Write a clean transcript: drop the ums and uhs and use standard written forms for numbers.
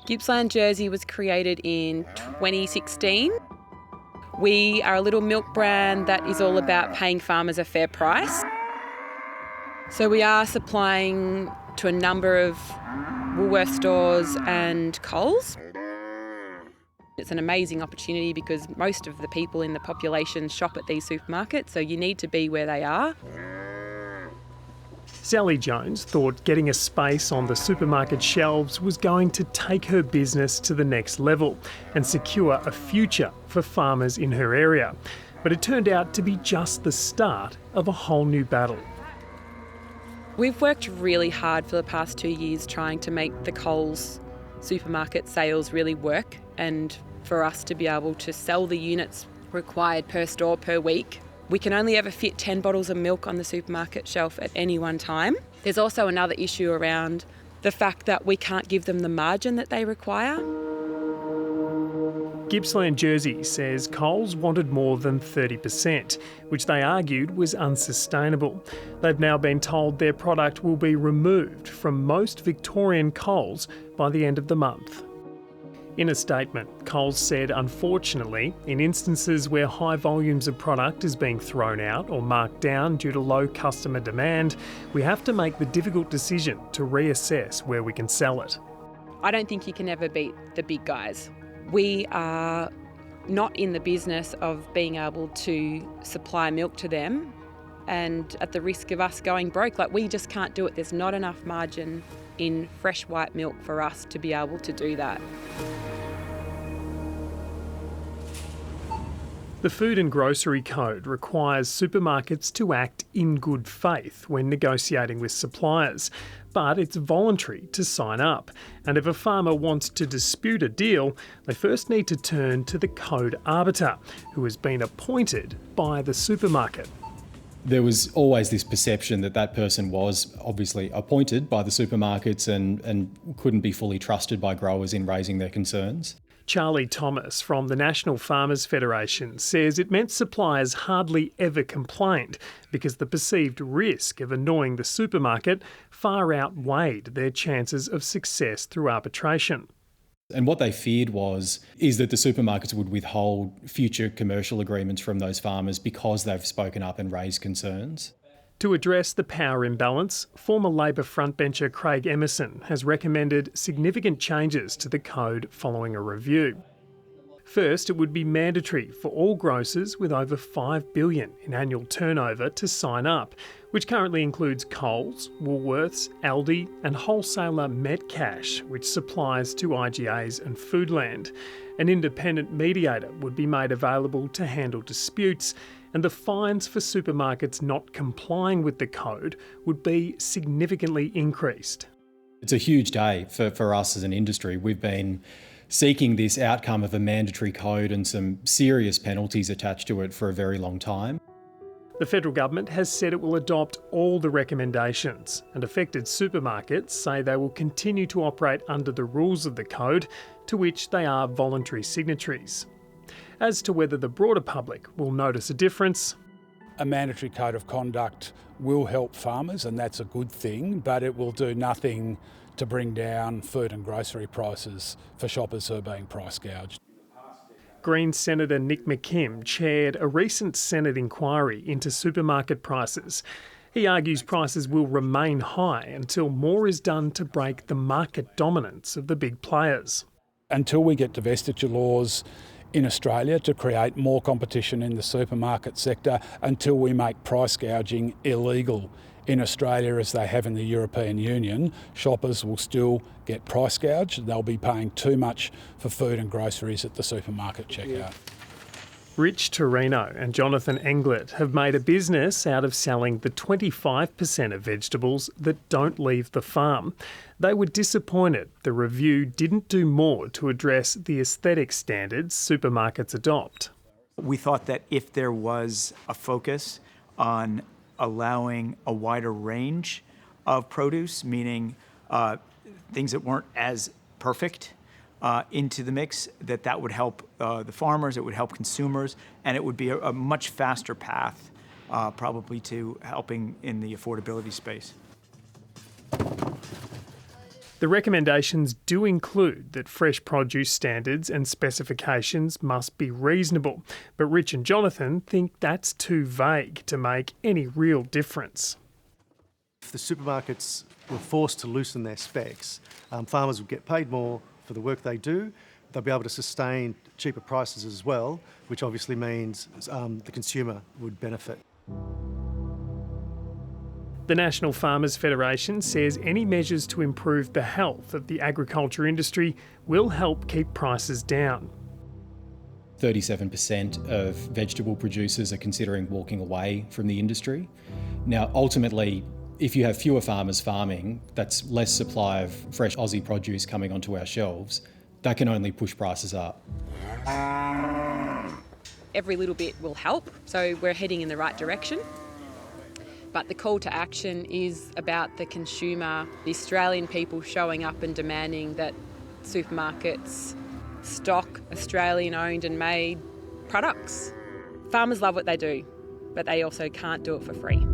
Gippsland Jersey was created in 2016. We are a little milk brand that is all about paying farmers a fair price. So we are supplying to a number of Woolworths stores and Coles. It's an amazing opportunity because most of the people in the population shop at these supermarkets, so you need to be where they are. Sally Jones thought getting a space on the supermarket shelves was going to take her business to the next level and secure a future for farmers in her area. But it turned out to be just the start of a whole new battle. We've worked really hard for the past 2 years trying to make the Coles supermarket sales really work and for us to be able to sell the units required per store per week. We can only ever fit 10 bottles of milk on the supermarket shelf at any one time. There's also another issue around the fact that we can't give them the margin that they require. Gippsland Jersey says Coles wanted more than 30%, which they argued was unsustainable. They've now been told their product will be removed from most Victorian Coles by the end of the month. In a statement, Coles said, unfortunately, in instances where high volumes of product is being thrown out or marked down due to low customer demand, we have to make the difficult decision to reassess where we can sell it. I don't think you can ever beat the big guys. We are not in the business of being able to supply milk to them and at the risk of us going broke. We just can't do it. There's not enough margin in fresh white milk for us to be able to do that. The Food and Grocery Code requires supermarkets to act in good faith when negotiating with suppliers, but it's voluntary to sign up. And if a farmer wants to dispute a deal, they first need to turn to the code arbiter, who has been appointed by the supermarket. There was always this perception that that person was obviously appointed by the supermarkets and couldn't be fully trusted by growers in raising their concerns. Charlie Thomas from the National Farmers Federation says it meant suppliers hardly ever complained because the perceived risk of annoying the supermarket far outweighed their chances of success through arbitration. And what they feared is that the supermarkets would withhold future commercial agreements from those farmers because they've spoken up and raised concerns. To address the power imbalance, former Labor frontbencher Craig Emerson has recommended significant changes to the code following a review. First, it would be mandatory for all grocers with over $5 billion in annual turnover to sign up, which currently includes Coles, Woolworths, Aldi and wholesaler Metcash, which supplies to IGAs and Foodland. An independent mediator would be made available to handle disputes, and the fines for supermarkets not complying with the code would be significantly increased. It's a huge day for us as an industry. We've been seeking this outcome of a mandatory code and some serious penalties attached to it for a very long time. The federal government has said it will adopt all the recommendations, and affected supermarkets say they will continue to operate under the rules of the code, to which they are voluntary signatories. As to whether the broader public will notice a difference, a mandatory code of conduct will help farmers, and that's a good thing, but it will do nothing to bring down food and grocery prices for shoppers who are being price gouged. Greens Senator Nick McKim chaired a recent Senate inquiry into supermarket prices. He argues prices will remain high until more is done to break the market dominance of the big players. Until we get divestiture laws in Australia to create more competition in the supermarket sector, until we make price gouging illegal in Australia as they have in the European Union, shoppers will still get price gouged. They'll be paying too much for food and groceries at the supermarket checkout. Rich Torino and Jonathan Englert have made a business out of selling the 25% of vegetables that don't leave the farm. They were disappointed the review didn't do more to address the aesthetic standards supermarkets adopt. We thought that if there was a focus on allowing a wider range of produce, meaning things that weren't as perfect, into the mix, that would help the farmers, it would help consumers, and it would be a much faster path probably to helping in the affordability space. The recommendations do include that fresh produce standards and specifications must be reasonable, but Rich and Jonathan think that's too vague to make any real difference. If the supermarkets were forced to loosen their specs, farmers would get paid more for the work they do. They'll be able to sustain cheaper prices as well, which obviously means the consumer would benefit. The National Farmers Federation says any measures to improve the health of the agriculture industry will help keep prices down. 37% of vegetable producers are considering walking away from the industry. Now, ultimately, if you have fewer farmers farming, that's less supply of fresh Aussie produce coming onto our shelves. That can only push prices up. Every little bit will help, so we're heading in the right direction. But the call to action is about the consumer, the Australian people showing up and demanding that supermarkets stock Australian-owned and made products. Farmers love what they do, but they also can't do it for free.